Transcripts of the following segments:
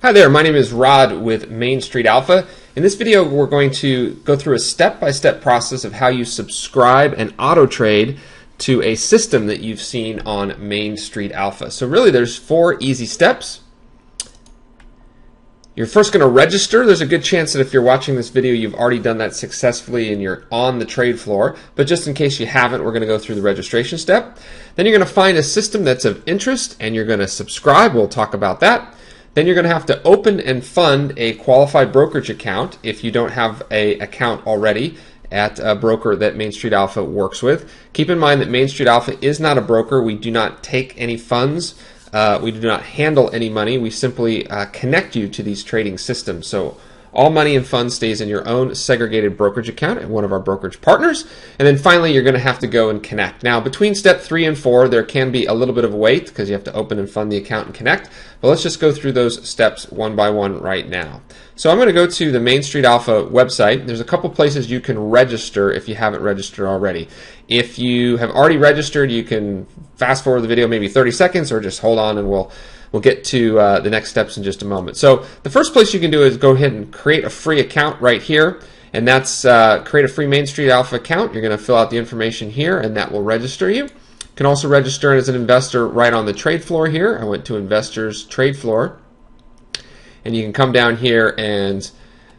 Hi there, my name is Rod with Main Street Alpha. In this video we're going to go through a step-by-step process of how you subscribe and auto trade to a system that you've seen on Main Street Alpha. So really there's 4 easy steps. You're first going to register. There's a good chance that if you're watching this video you've already done that successfully and you're on the trade floor, but just in case you haven't, we're going to go through the registration step. Then you're going to find a system that's of interest and you're going to subscribe. We'll talk about that. Then you're going to have to open and fund a qualified brokerage account if you don't have an account already at a broker that Main Street Alpha works with. Keep in mind that Main Street Alpha is not a broker. We do not take any funds. We do not handle any money. We simply connect you to these trading systems. So all money and funds stays in your own segregated brokerage account at one of our brokerage partners. And then finally, you're going to have to go and connect. Now, between step 3 and 4, there can be a little bit of a wait because you have to open and fund the account and connect. But let's just go through those steps one by one right now. So I'm going to go to the Main Street Alpha website. There's a couple places you can register if you haven't registered already. If you have already registered, you can fast forward the video maybe 30 seconds or just hold on and we'll get to the next steps in just a moment. So the first place you can do is go ahead and create a free account right here, and that's create a free Main Street Alpha account. You're going to fill out the information here and that will register you. You can also register as an investor right on the trade floor here. I went to Investors Trade Floor, and you can come down here and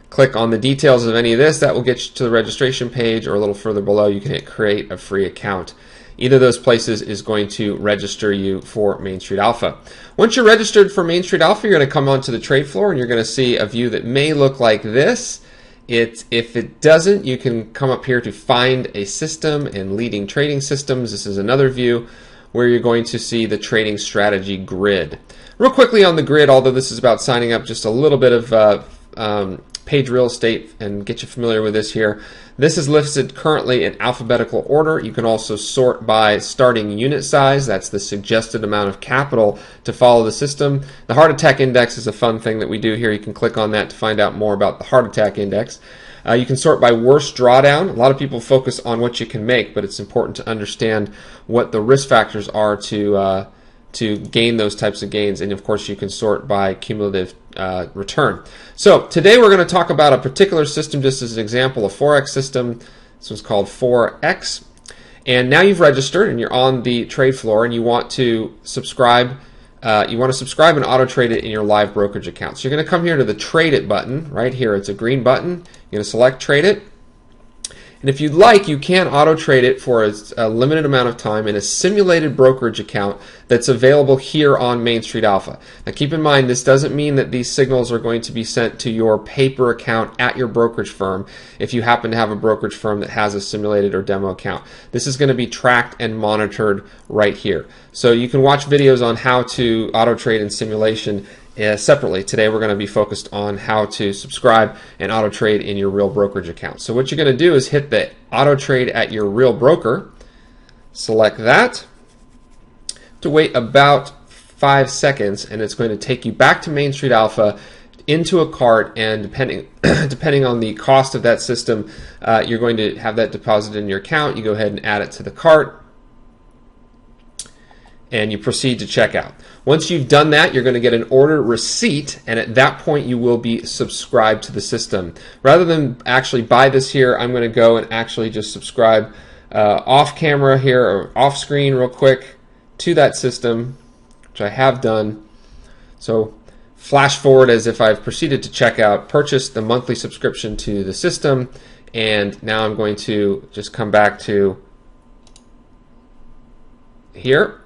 click on the details of any of this. That will get you to the registration page, or a little further below you can hit create a free account. Either of those places is going to register you for Main Street Alpha. Once you're registered for Main Street Alpha, you're going to come onto the trade floor and you're going to see a view that may look like this. If it doesn't, you can come up here to find a system and leading trading systems. This is another view where you're going to see the trading strategy grid. Real quickly on the grid, although this is about signing up, just a little bit of page real estate and get you familiar with this here. This is listed currently in alphabetical order. You can also sort by starting unit size. That's the suggested amount of capital to follow the system. The heart attack index is a fun thing that we do here. You can click on that to find out more about the heart attack index. You can sort by worst drawdown. A lot of people focus on what you can make, but it's important to understand what the risk factors are to gain those types of gains. And of course you can sort by cumulative return. So today we're going to talk about a particular system just as an example, a Forex system. This one's called Forex. And now you've registered and you're on the trade floor and you want to subscribe. You want to subscribe and auto trade it in your live brokerage account. So you're going to come here to the Trade It button right here. It's a green button. You're going to select Trade It. And if you'd like, you can auto trade it for a limited amount of time in a simulated brokerage account that's available here on Main Street Alpha. Now keep in mind, this doesn't mean that these signals are going to be sent to your paper account at your brokerage firm if you happen to have a brokerage firm that has a simulated or demo account. This is going to be tracked and monitored right here. So you can watch videos on how to auto trade in simulation separately. Today we're going to be focused on how to subscribe and auto trade in your real brokerage account. So what you're going to do is hit the auto trade at your real broker, select that, to wait about 5 seconds, and it's going to take you back to Main Street Alpha into a cart, and depending on the cost of that system, you're going to have that deposited in your account. You go ahead and add it to the cart and you proceed to checkout. Once you've done that, you're going to get an order receipt, and at that point you will be subscribed to the system. Rather than actually buy this here, I'm going to go and actually just subscribe off camera here, or off screen real quick, to that system, which I have done. So flash forward as if I've proceeded to checkout, purchase the monthly subscription to the system, and now I'm going to just come back to here.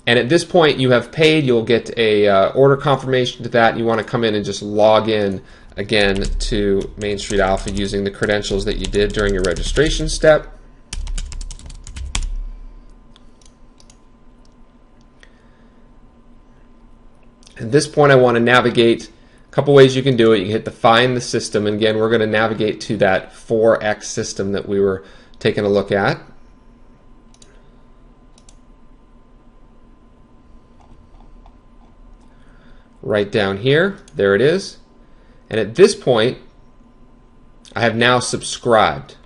And at this point you have paid. You'll get a order confirmation to that, and you want to come in and just log in again to Main Street Alpha using the credentials that you did during your registration step. At this point I want to navigate. A couple ways you can do it. You can hit the find the system, and again we're going to navigate to that Forex system that we were taking a look at. Right down here, there it is. And at this point, I have now subscribed.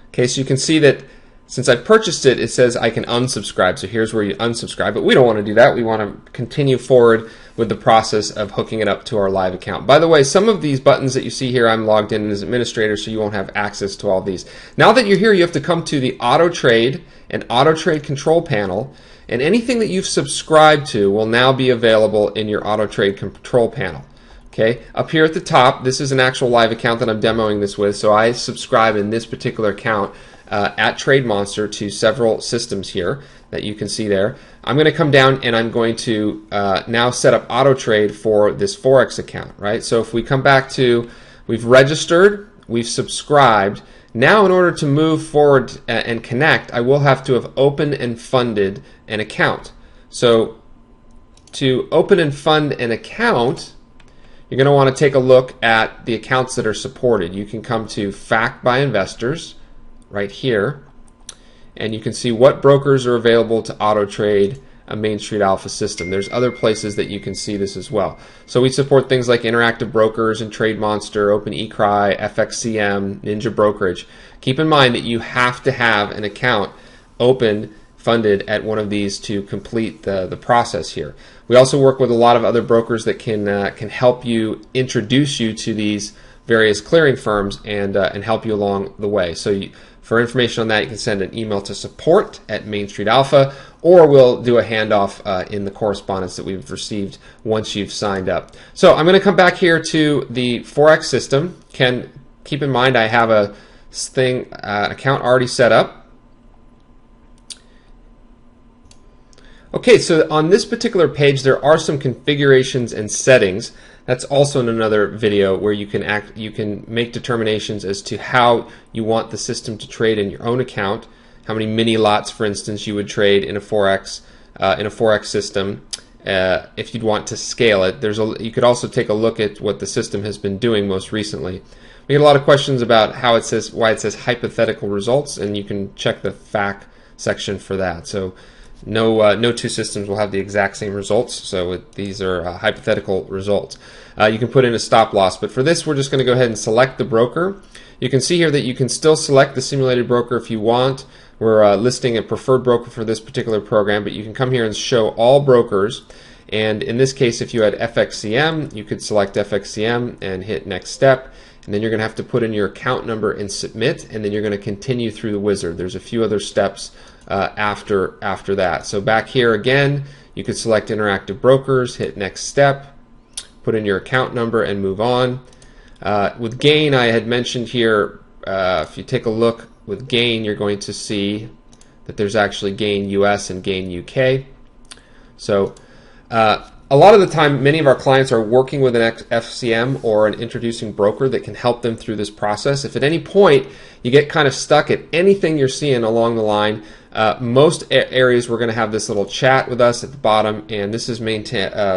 Okay, so you can see that since I purchased it, it says I can unsubscribe. So here's where you unsubscribe, but we don't want to do that. We want to continue forward with the process of hooking it up to our live account. By the way, some of these buttons that you see here, I'm logged in as administrator, so you won't have access to all these. Now that you're here, you have to come to the Autotrade and Autotrade control panel, and anything that you've subscribed to will now be available in your Autotrade control panel. Okay, up here at the top, this is an actual live account that I'm demoing this with, so I subscribe in this particular account at Trade Monster to several systems here that you can see there. I'm going to come down and I'm going to now set up Autotrade for this Forex account, right? So if we come back to, we've registered, we've subscribed. Now in order to move forward and connect, I will have to have opened and funded an account. So to open and fund an account, you're going to want to take a look at the accounts that are supported. You can come to Fact by Investors right here, and you can see what brokers are available to Autotrade a Main Street Alpha system. There's other places that you can see this as well. So we support things like Interactive Brokers and Trade Monster, Open eCry, FXCM, Ninja Brokerage. Keep in mind that you have to have an account open, funded at one of these to complete the process here. We also work with a lot of other brokers that can help you, introduce you to these various clearing firms and help you along the way. So for information on that, you can send an email to support@Main Street Alpha, or we'll do a handoff in the correspondence that we've received once you've signed up. So I'm going to come back here to the Forex system. Keep in mind I have a account already set up. Okay, so on this particular page there are some configurations and settings. That's also in another video where you can make determinations as to how you want the system to trade in your own account, how many mini lots, for instance, you would trade in a Forex system. If you'd want to scale it, you could also take a look at what the system has been doing most recently. We get a lot of questions about why it says hypothetical results, and you can check the FAQ section for that. So no two systems will have the exact same results, so these are hypothetical results. You can put in a stop loss, but for this we're just going to go ahead and select the broker. You can see here that you can still select the simulated broker if you want. We're listing a preferred broker for this particular program, but you can come here and show all brokers, and in this case if you had FXCM, you could select FXCM and hit next step, and then you're going to have to put in your account number and submit, and then you're going to continue through the wizard. There's a few other steps after that. So back here again, you could select Interactive Brokers, hit next step, put in your account number and move on. With Gain, I had mentioned here, if you take a look with Gain, you're going to see that there's actually Gain US and Gain UK. So a lot of the time, many of our clients are working with an FCM or an introducing broker that can help them through this process. If at any point you get kind of stuck at anything you're seeing along the line, most areas we're going to have this little chat with us at the bottom, and this is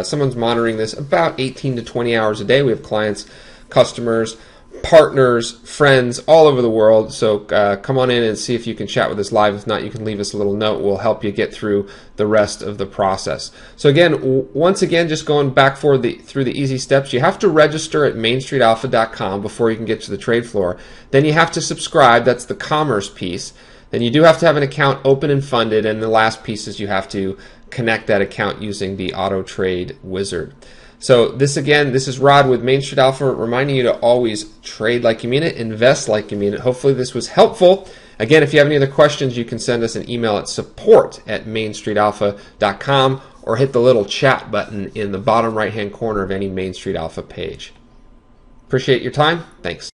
someone's monitoring this about 18 to 20 hours a day. We have clients, customers, partners, friends all over the world. So come on in and see if you can chat with us live. If not, you can leave us a little note. We'll help you get through the rest of the process. So again, once again, just going back through the easy steps, you have to register at mainstreetalpha.com before you can get to the trade floor. Then you have to subscribe. That's the commerce piece. Then you do have to have an account open and funded, and the last piece is you have to connect that account using the Autotrade wizard. So this is Rod with Main Street Alpha, reminding you to always trade like you mean it, invest like you mean it. Hopefully this was helpful. Again, if you have any other questions, you can send us an email at support@mainstreetalpha.com or hit the little chat button in the bottom right-hand corner of any Main Street Alpha page. Appreciate your time. Thanks.